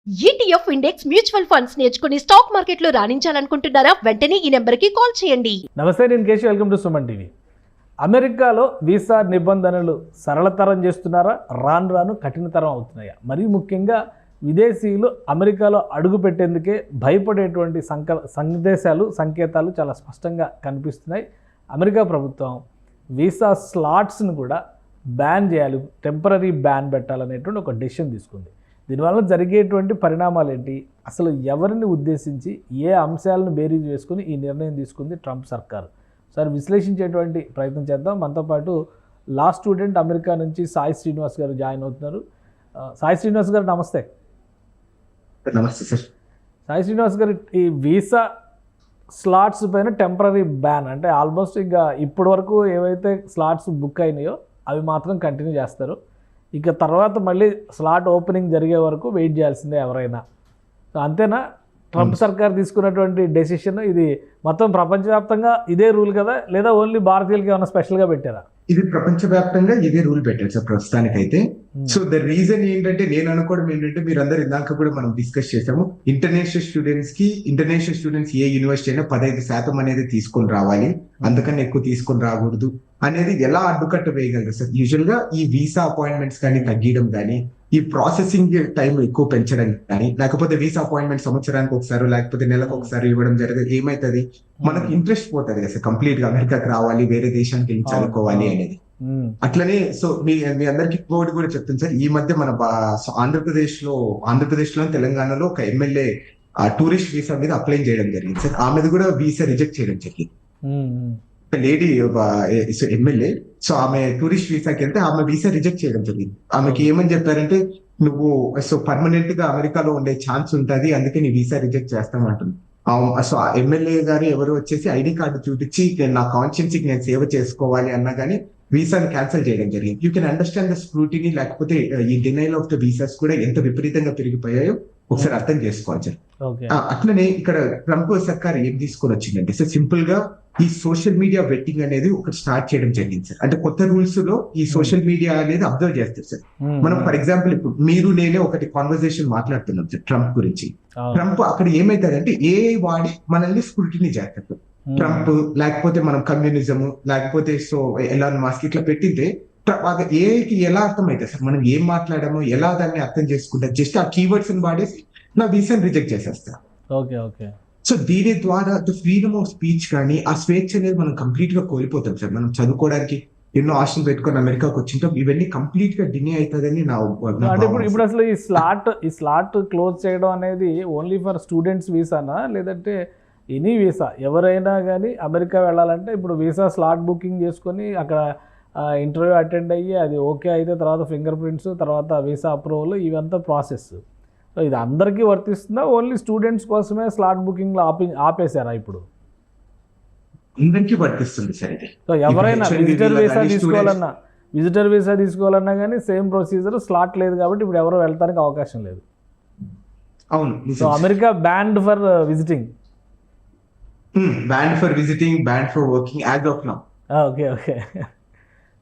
ETF index mutual funds నేర్చుకుని stock మార్కెట్లో రాణించాలనుకుంటున్నారా? వెంటనే ఈ నెంబర్కి కాల్ చేయండి. నమస్తే, నేను Keshav. Welcome to Suman TV. అమెరికాలో వీసా నిబంధనలు సరళతరం చేస్తున్నారా, రాను రాను కఠినతరం అవుతున్నాయా? మరీ ముఖ్యంగా విదేశీయులు అమెరికాలో అడుగు పెట్టేందుకే భయపడేటువంటి సంకేతాలు చాలా స్పష్టంగా కనిపిస్తున్నాయి. అమెరికా ప్రభుత్వం వీసా స్లాట్స్ను కూడా బ్యాన్ చేయాలి, టెంపరరీ బ్యాన్ పెట్టాలనేటువంటి ఒక డెసిషన్ తీసుకుంది. దీనివల్ల జరిగేటువంటి పరిణామాలు ఏంటి, అసలు ఎవరిని ఉద్దేశించి ఏ అంశాలను బేరీజ్ వేసుకుని ఈ నిర్ణయం తీసుకుంది ట్రంప్ సర్కారు? సార్, విశ్లేషించేటువంటి ప్రయత్నం చేద్దాం. మనతో పాటు లా స్టూడెంట్ అమెరికా నుంచి సాయి శ్రీనివాస్ గారు జాయిన్ అవుతున్నారు. సాయి శ్రీనివాస్ గారు నమస్తే. నమస్తే సార్. సాయి శ్రీనివాస్ గారు, ఈ వీసా స్లాట్స్ పైన టెంపరరీ బ్యాన్ అంటే ఆల్మోస్ట్ ఇంకా ఇప్పటి వరకు ఏవైతే స్లాట్స్ బుక్ అయినాయో అవి మాత్రం కంటిన్యూ చేస్తారు. ఇక తర్వాత మళ్ళీ స్లాట్ ఓపెనింగ్ జరిగే వరకు వెయిట్ చేయాల్సిందే ఎవరైనా. సో అంతేనా ట్రంప్ సర్కార్ తీసుకున్నటువంటి డెసిషన్? ఇది మొత్తం ప్రపంచవ్యాప్తంగా ఇదే రూల్ కదా, లేదా ఓన్లీ భారతీయులకి ఏమైనా స్పెషల్గా పెట్టారా? ఇది ప్రపంచవ్యాప్తంగా ఇదే రూల్ పెట్టారు సార్ ప్రస్తుతానికైతే. సో ద రీజన్ ఏంటంటే, నేను అనుకోవడం ఏంటంటే, మీరు అందరు ఇందాక కూడా మనం డిస్కస్ చేసాము, ఇంటర్నేషనల్ స్టూడెంట్స్ ఏ యూనివర్సిటీ అయినా 15% అనేది తీసుకొని రావాలి, అందుకని ఎక్కువ తీసుకొని రాకూడదు అనేది ఎలా అడ్డుకట్ట వేయగలరు సార్? యూజువల్ గా ఈ వీసా అపాయింట్మెంట్స్ కానీ తగ్గడం కానీ, ఈ ప్రాసెసింగ్ టైం ఎక్కువ పెంచడం కానీ, లేకపోతే వీసా అపాయింట్మెంట్ సంవత్సరానికి ఒకసారి లేకపోతే నెలకు ఒకసారి ఇవ్వడం జరిగింది, ఏమైతుంది, మనకు ఇంట్రెస్ట్ పోతుంది కదా సార్ కంప్లీట్ గా అమెరికాకి రావాలి, వేరే దేశానికి వెళ్ళి చదువుకోవాలి అనేది. అట్లనే సో మీ అందరికి ఇంకోటి కూడా చెప్తాను సార్. ఈ మధ్య మన ఆంధ్రప్రదేశ్ లో తెలంగాణలో ఒక ఎమ్మెల్యే టూరిస్ట్ వీసా మీద అప్లై చేయడం జరిగింది సార్. ఆమెది కూడా వీసా రిజెక్ట్ చేయడం జరిగింది. లేడీ ఎమ్మెల్యే, సో ఆమె టూరిస్ట్ వీసాకి వెళ్తే ఆమె వీసా రిజెక్ట్ చేయడం జరిగింది. ఆమెకి ఏమని చెప్పారంటే, నువ్వు సో పర్మనెంట్ గా అమెరికాలో ఉండే ఛాన్స్ ఉంటుంది, అందుకే నీ వీసా రిజెక్ట్ చేస్తామంటుంది. సో ఆ ఎమ్మెల్యే గారు ఎవరు వచ్చేసి ఐడి కార్డు చూపించి నా కాన్షియన్సీకి నేను సేవ చేసుకోవాలి అన్నా కానీ వీసాని క్యాన్సిల్ చేయడం జరిగింది. You can understand the scrutiny, లేకపోతే ఈ డినైల్ ఆఫ్ ద వీసాస్ కూడా ఎంత విపరీతంగా పెరిగిపోయాయో ఒకసారి అర్థం చేసుకోవాలి సార్. అట్లనే ఇక్కడ ట్రంప్ సర్కార్ ఏం తీసుకొని వచ్చిందంటే సార్, సింపుల్ గా ఈ సోషల్ మీడియా వెట్టింగ్ అనేది ఒకటి స్టార్ట్ చేయడం జరిగింది సార్. అంటే కొత్త రూల్స్ లో ఈ సోషల్ మీడియా అనేది అబ్జర్వ్ చేస్తారు సార్. మనం ఫర్ ఎగ్జాంపుల్ ఇప్పుడు మీరు నేనే ఒకటి కాన్వర్సేషన్ మాట్లాడుతున్నాం సార్ ట్రంప్ గురించి. ట్రంప్ అక్కడ ఏమైతుందంటే ఏఐ వాడి మనల్ని స్క్రూటినీ చేస్తారు. ట్రంప్ లేకపోతే మనం కమ్యూనిజం లేకపోతే సో ఎలాన్ మస్క్ ఇట్లా పెట్టితే ఏఐకి ఎలా అర్థమైతే సార్ మనం ఏం మాట్లాడామో ఎలా దాన్ని అర్థం చేసుకుంటా, జస్ట్ ఆ కీవర్డ్స్ వాడేసి నా వీసాని రిజెక్ట్ చేసేస్తా. సో దీని ద్వారా ఫ్రీడమ్ ఆఫ్ స్పీచ్ కానీ ఆ స్వేచ్ఛ అనేది మనం కంప్లీట్ గా కోల్పోతాం సార్. మనం చదువుకోవడానికి ఎన్నో ఆశలు పెట్టుకొని అమెరికాకి వచ్చింటాం, ఇవన్నీ కంప్లీట్ గా డినే అవుతుందని ఇప్పుడు అసలు ఈ స్లాట్ క్లోజ్ చేయడం అనేది ఓన్లీ ఫర్ స్టూడెంట్స్ వీసానా, లేదంటే ఎనీ వీసా ఎవరైనా కానీ అమెరికా వెళ్ళాలంటే ఇప్పుడు వీసా స్లాట్ బుకింగ్ చేసుకొని అక్కడ ఇంటర్వ్యూ అటెండ్ అయ్యి అది ఓకే అయితే తర్వాత ఫింగర్ ప్రింట్స్, తర్వాత వీసా అప్రూవల్, ఇవంతా ప్రాసెస్. సో ఇది అందరికీ వర్తిస్తుందా, ఓన్లీ స్టూడెంట్స్ కోసమే స్లాట్ బుకింగ్లో ఆపేశారా ఇప్పుడు? అందరికీ వర్తిస్తుంది సార్ ఇది. సో ఎవరైనా విజిటర్ వీసా తీసుకోవాలన్నా కానీ సేమ్ ప్రొసీజర్, స్లాట్ లేదు కాబట్టి ఇప్పుడు ఎవరు వెళ్తానికి అవకాశం లేదు. అవును. So America banned for visiting, ban for working as of now. Okay.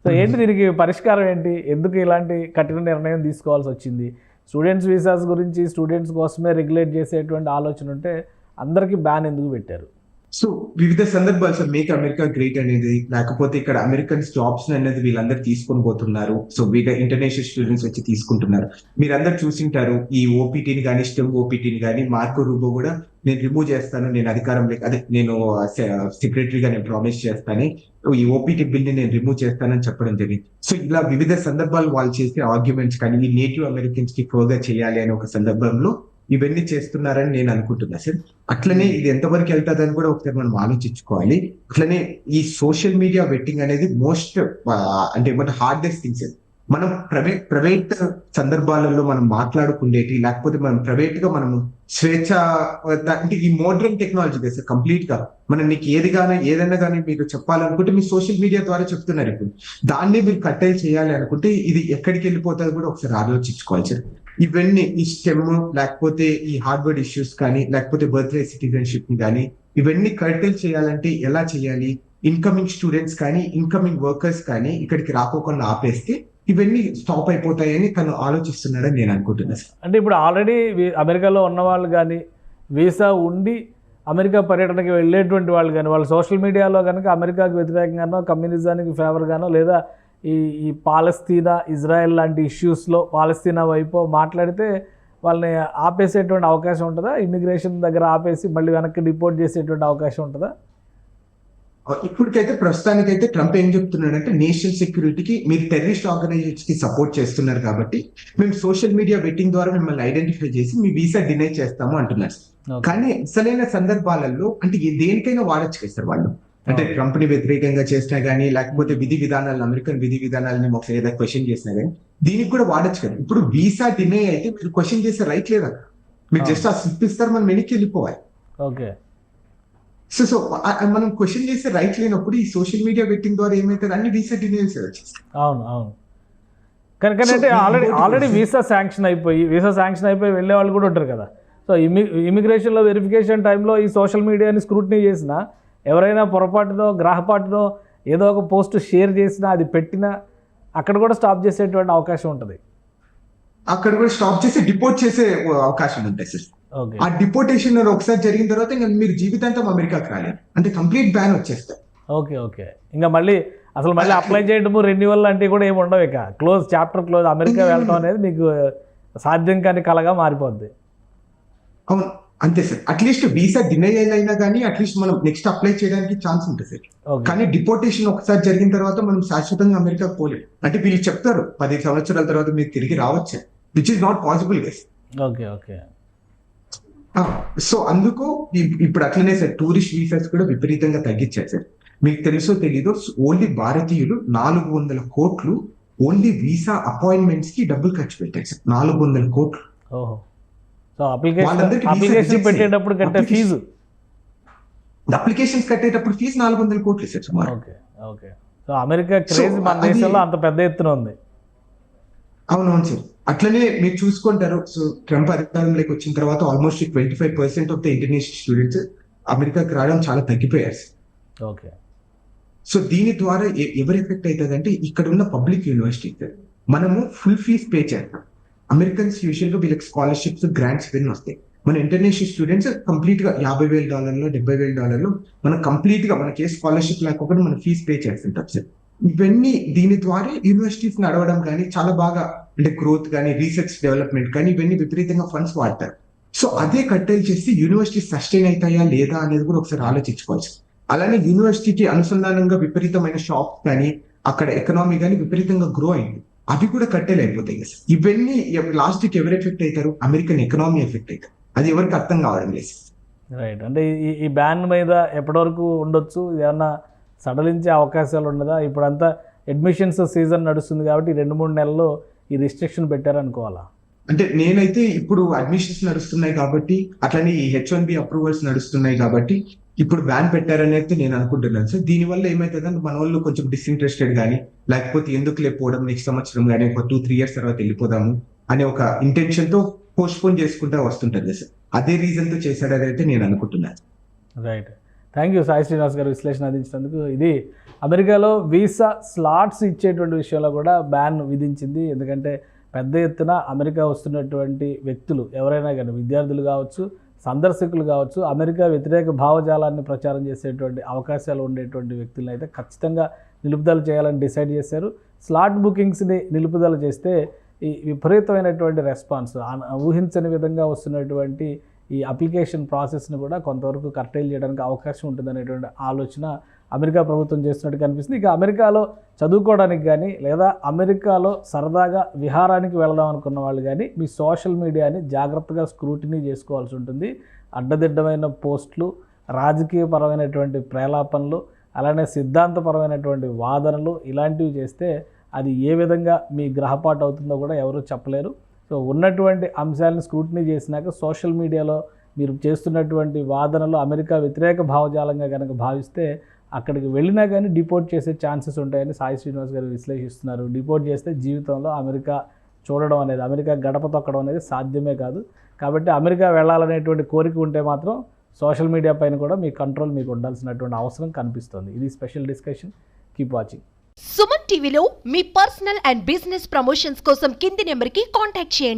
So ఏంటి దీనికి పరిష్కారం ఏంటి? ఎందుకు ఇలాంటి కఠిన నిర్ణయం తీసుకోవాల్సి వచ్చింది? స్టూడెంట్స్ వీసాస్ గురించి స్టూడెంట్స్ కోసమే రెగ్యులేట్ చేసేటువంటి ఆలోచన ఉంటే అందరికీ బ్యాన్ ఎందుకు పెట్టారు? సో వివిధ సందర్భాలు సార్, మేక్ అమెరికా గ్రేట్ అనేది, లేకపోతే ఇక్కడ అమెరికన్స్ జాబ్స్ అనేది వీళ్ళందరూ తీసుకొని పోతున్నారు. సో వీళ్ళ ఇంటర్నేషనల్ స్టూడెంట్స్ వచ్చి తీసుకుంటున్నారు. మీరందరూ చూసింటారు ఈ ఓపీటీని కానీ స్టెమ్ ఓపీటీని కానీ మార్కో రూబో కూడా నేను రిమూవ్ చేస్తాను, నేను అధికారం నేను సెక్రటరీగా నేను ప్రామిస్ చేస్తాను, ఈ ఓపీటీ బిల్ ని నేను రిమూవ్ చేస్తానని చెప్పడం జరిగింది. సో ఇలా వివిధ సందర్భాలు వాళ్ళు చేసే ఆర్గ్యుమెంట్స్ కానీ ఈ నేటివ్ అమెరికన్స్ కి ఫర్దర్ చేయాలి అనే ఒక సందర్భంలో ఇవన్నీ చేస్తున్నారని నేను అనుకుంటున్నా సార్. అట్లనే ఇది ఎంతవరకు వెళ్తాదని కూడా ఒకసారి మనం ఆలోచించుకోవాలి. అట్లనే ఈ సోషల్ మీడియా వెట్టింగ్ అనేది మోస్ట్ అంటే ఏమంటే హార్డెస్ట్ థింగ్స్. మనం ప్రైవేట్ సందర్భాలలో మనం మాట్లాడుకునేటి, లేకపోతే మనం ప్రైవేట్ గా మనము స్వేచ్ఛ అంటే ఈ మోడర్న్ టెక్నాలజీ కదా సార్ కంప్లీట్ గా. మనం నీకు ఏదైనా కానీ మీరు చెప్పాలనుకుంటే మీ సోషల్ మీడియా ద్వారా చెప్తున్నారు. ఇప్పుడు దాన్ని మీరు కట్టేల్ చేయాలి అనుకుంటే ఇది ఎక్కడికి వెళ్ళిపోతుంది కూడా ఒకసారి ఆలోచించుకోవాలి సార్. ఇవన్నీ ఈ స్టెమ్ లేకపోతే ఈ హార్డ్వేర్ ఇష్యూస్ కానీ లేకపోతే బర్త్ రైట్ సిటిజన్షిప్ ని కానీ ఇవన్నీ కట్టేల్ చేయాలంటే ఎలా చేయాలి? ఇన్కమింగ్ స్టూడెంట్స్ కానీ ఇన్కమింగ్ వర్కర్స్ కానీ ఇక్కడికి రాకోకుండా ఆపేస్తే ఇవన్నీ స్టాప్ అయిపోతాయని తను ఆలోచిస్తున్నాడని నేను అనుకుంటున్నాను. అంటే ఇప్పుడు ఆల్రెడీ అమెరికాలో ఉన్న వాళ్ళు కానీ వీసా ఉండి అమెరికా పర్యటనకి వెళ్ళేటువంటి వాళ్ళు కానీ వాళ్ళు సోషల్ మీడియాలో కనుక అమెరికాకు వ్యతిరేకంగానో కమ్యూనిజానికి ఫేవర్గానో లేదా ఈ పాలస్తీనా ఇజ్రాయెల్ లాంటి ఇష్యూస్లో పాలస్తీనా వైపు మాట్లాడితే వాళ్ళని ఆపేసేటువంటి అవకాశం ఉంటుందా? ఇమిగ్రేషన్ దగ్గర ఆపేసి మళ్ళీ వెనక్కి డిపోర్ట్ చేసేటువంటి అవకాశం ఉంటుందా? ఇప్పటికైతే ప్రస్తుతానికైతే ట్రంప్ ఏం చెప్తున్నాడంటే నేషనల్ సెక్యూరిటీకి మీరు టెర్రరిస్ట్ ఆర్గనైజేషన్స్ కి సపోర్ట్ చేస్తున్నారు కాబట్టి మేము సోషల్ మీడియా వెట్టింగ్ ద్వారా మిమ్మల్ని ఐడెంటిఫై చేసి మీ వీసా డినై చేస్తాము అంటున్నారు. కానీ అసలైన సందర్భాలలో అంటే దేనికైనా వాడచ్చు కదా సార్ వాళ్ళు. అంటే ట్రంప్ ని వ్యతిరేకంగా చేసినా గానీ లేకపోతే విధి విధానాలను అమెరికన్ విధి విధానాలని ఒకసారి ఏదైనా క్వశ్చన్ చేసినా గానీ దీనికి కూడా వాడచ్చు కదా. ఇప్పుడు వీసా డినై అయితే మీరు క్వశ్చన్ చేసే రైట్ లేదా, మీరు జస్ట్ ఆ స్లిప్ ఇస్తారు, మనం వెనక్కి వెళ్ళిపోవాలి. ఓకే. సో మనం క్వశ్చన్ చేసే రైట్ లేనప్పుడు ఈ సోషల్ మీడియా వెట్టింగ్ ద్వారా ఏమైతుంది అన్ని వీసా డినైల్స్ వచ్చేస్తాయి. అవును కనుకంటే ఆల్రెడీ వీసా శాంక్షన్ అయిపోయి వెళ్ళే వాళ్ళు కూడా ఉంటారు కదా. సో ఇమిగ్రేషన్లో వెరిఫికేషన్ టైంలో ఈ సోషల్ మీడియాని స్క్రూటినీ చేసినా ఎవరైనా పొరపాటునో గ్రహపాటునో ఏదో ఒక పోస్ట్ షేర్ చేసినా అది పెట్టినా అక్కడ కూడా స్టాప్ చేసేటువంటి అవకాశం ఉంటుంది. అక్కడ కూడా స్టాప్ చేసి డిపోర్ట్ చేసే అవకాశం ఉంటాయి సార్. ఆ డిపోర్టేషన్ ఒకసారి జరిగిన తర్వాత ఇంకా మీరు జీవితాంతం అమెరికాకి రాలేదు, అంటే కంప్లీట్ బ్యాన్ వచ్చేస్తారు. ఓకే ఇంకా మళ్ళీ అప్లై చేయడము రెన్యువల్ లాంటివి కూడా ఏమి ఉండవు, ఇక చాప్టర్ క్లోజ్. అమెరికా వెళ్ళడం అనేది మీకు సాధ్యం కాని కలగా మారిపోద్ది. అవును అంతే సార్. అట్లీస్ట్ వీసా డినై అయినా కానీ అట్లీస్ట్ మనం నెక్స్ట్ అప్లై చేయడానికి ఛాన్స్ ఉంటుంది సార్. కానీ డిపోర్టేషన్ ఒకసారి జరిగిన తర్వాత మనం శాశ్వతంగా అమెరికాకి పోలేదు. అంటే వీళ్ళు చెప్తారు 10 సంవత్సరాల తర్వాత మీరు తిరిగి రావచ్చు, which is not possible guys. Okay. So అందుకు ఇప్పుడు అట్లనే సార్ టూరిస్ట్ వీసాస్ కూడా విపరీతంగా తగ్గించారు సార్. మీకు తెలుసో తెలీదో ఓన్లీ భారతీయులు 400 కోట్లు ఓన్లీ వీసా అపాయింట్మెంట్స్ కి డబ్బులు ఖర్చు పెట్టారు సార్. 400 కోట్లు. అప్లికేషన్ పెట్టేటప్పుడు కట్టే ఫీజు, అప్లికేషన్స్ కట్టేటప్పుడు ఫీజు 400 కోట్లు సార్ సుమారు. ఓకే. సో అమెరికా క్రేజ్ మన దేశంలో అంత పెద్ద ఎత్తున ఉంది. అవునవును సార్. అట్లనే మీరు చూసుకుంటారు. సో ట్రంప్ అధికారంలోకి వచ్చిన తర్వాత almost 25% of the international students అమెరికాకి రావడం చాలా తగ్గిపోయారు. ఓకే. సో దీని ద్వారా ఎవరు ఎఫెక్ట్ అవుతుంది అంటే ఇక్కడ ఉన్న పబ్లిక్ యూనివర్సిటీ మనము ఫుల్ ఫీజ్ పే చేస్తాం. అమెరికన్స్ యూజువల్ గా వీళ్ళకి స్కాలర్షిప్స్ గ్రాంట్స్ ఇవన్నీ వస్తాయి. మన ఇంటర్నేషనల్ స్టూడెంట్స్ కంప్లీట్ గా $50,000 $70,000 మనం కంప్లీట్ గా మనకి ఏ స్కాలర్షిప్ లేకపోతే మనం ఫీజ్ పే చేస్తుంటాం సార్. ఇవన్నీ దీని ద్వారా యూనివర్సిటీస్ నడవడం కానీ చాలా బాగా అంటే గ్రోత్ కానీ రీసెర్చ్ డెవలప్మెంట్ కానీ ఇవన్నీ విపరీతంగా ఫండ్స్ వాడతారు. సో అదే కట్టెలు చేసి యూనివర్సిటీ సస్టైన్ అవుతాయా లేదా అనేది కూడా ఒకసారి ఆలోచించుకోవచ్చు. అలానే యూనివర్సిటీకి అనుసంధానంగా విపరీతమైన షాప్స్ కానీ అక్కడ ఎకనామీ కానీ విపరీతంగా గ్రో అయింది, అవి కూడా కట్టెలు అయిపోతాయి కదా. ఇవన్నీ లాస్ట్ కి ఎవరు ఎఫెక్ట్ అవుతారు? అమెరికన్ ఎకనామీ ఎఫెక్ట్ అవుతారు. అది ఎవరికి అర్థం కావడం లేదు. రైట్. అంటే ఈ బ్యాన్ మీద ఎప్పటి వరకు ఉండొచ్చు, ఏమన్నా సడలించే అవకాశాలు ఉండదా? ఇప్పుడంతా అడ్మిషన్స్ సీజన్ నడుస్తుంది కాబట్టి 2-3 నెలల్లో ఈ రిస్ట్రిక్షన్ పెట్టారనుకోవాలా? అంటే నేనైతే ఇప్పుడు అడ్మిషన్స్ నడుస్తున్నాయి కాబట్టి అట్లనే ఈ H1B అప్రూవల్స్ నడుస్తున్నాయి కాబట్టి ఇప్పుడు బ్యాన్ పెట్టారనేది నేను అనుకుంటున్నాను సార్. దీనివల్ల ఏమవుతుందంటే మన వాళ్ళు కొంచెం డిస్ఇంట్రెస్టెడ్ కానీ లేకపోతే ఎందుకు లేకపోవడం నెక్స్ట్ సంవత్సరం కానీ ఒక 2-3 years తర్వాత వెళ్ళిపోదాము అనే ఒక ఇంటెన్షన్ తో పోస్ట్పోన్ చేసుకుంటా వస్తుంటుంది సార్. అదే రీజన్ తో చేశాడనైతే నేను అనుకుంటున్నాను. Right. Thank you Sai Srinivas గారు విశ్లేషణ అందించినందుకు. ఇది అమెరికాలో వీసా స్లాట్స్ ఇచ్చేటువంటి విషయంలో కూడా బ్యాన్ విధించింది. ఎందుకంటే పెద్ద ఎత్తున అమెరికా వస్తున్నటువంటి వ్యక్తులు ఎవరైనా కానీ విద్యార్థులు కావచ్చు, సందర్శకులు కావచ్చు, అమెరికా వ్యతిరేక భావజాలాన్ని ప్రచారం చేసేటువంటి అవకాశాలు ఉండేటువంటి వ్యక్తులను అయితే ఖచ్చితంగా నిలుపుదల చేయాలని డిసైడ్ చేశారు. స్లాట్ బుకింగ్స్ని నిలుపుదల చేస్తే ఈ విపరీతమైనటువంటి రెస్పాన్స్, ఊహించని విధంగా వస్తున్నటువంటి ఈ అప్లికేషన్ ప్రాసెస్ని కూడా కొంతవరకు కర్టైల్ చేయడానికి అవకాశం ఉంటుందనేటువంటి ఆలోచన అమెరికా ప్రభుత్వం చేస్తున్నట్టు కనిపిస్తుంది. ఇక అమెరికాలో చదువుకోవడానికి కానీ లేదా అమెరికాలో సరదాగా విహారానికి వెళదాం అనుకున్న వాళ్ళు కానీ మీ సోషల్ మీడియాని జాగ్రత్తగా స్క్రూటినీ చేసుకోవాల్సి ఉంటుంది. అడ్డదిడ్డమైన పోస్టులు, రాజకీయపరమైనటువంటి ప్రేలాపనలు, అలానే సిద్ధాంతపరమైనటువంటి వాదనలు ఇలాంటివి చేస్తే అది ఏ విధంగా మీ గ్రహపాటు అవుతుందో కూడా ఎవరూ చెప్పలేరు. సో ఉన్నటువంటి అంశాలను స్క్రూటినీ చేసినాక సోషల్ మీడియాలో మీరు చేస్తున్నటువంటి వాదనలు అమెరికా వ్యతిరేక భావజాలంగా కనుక భావిస్తే అక్కడికి వెళ్ళినా కానీ డిపోర్ట్ చేసే ఛాన్సెస్ ఉంటాయని సాయి శ్రీనివాస్ గారు విశ్లేషిస్తున్నారు. డిపోర్ట్ చేస్తే జీవితంలో అమెరికా చూడడం అనేది, అమెరికా గడప తొక్కడం అనేది సాధ్యమే కాదు. కాబట్టి అమెరికా వెళ్ళాలనేటువంటి కోరిక ఉంటే మాత్రం సోషల్ మీడియా పైన కూడా మీ కంట్రోల్ మీకు ఉండాల్సినటువంటి అవసరం కనిపిస్తుంది. ఇది special discussion. Keep watching. Suman టీవీలో మీ పర్సనల్ అండ్ బిజినెస్ ప్రమోషన్స్ కోసం కింది నెంబర్కి కాంటాక్ట్ చేయండి.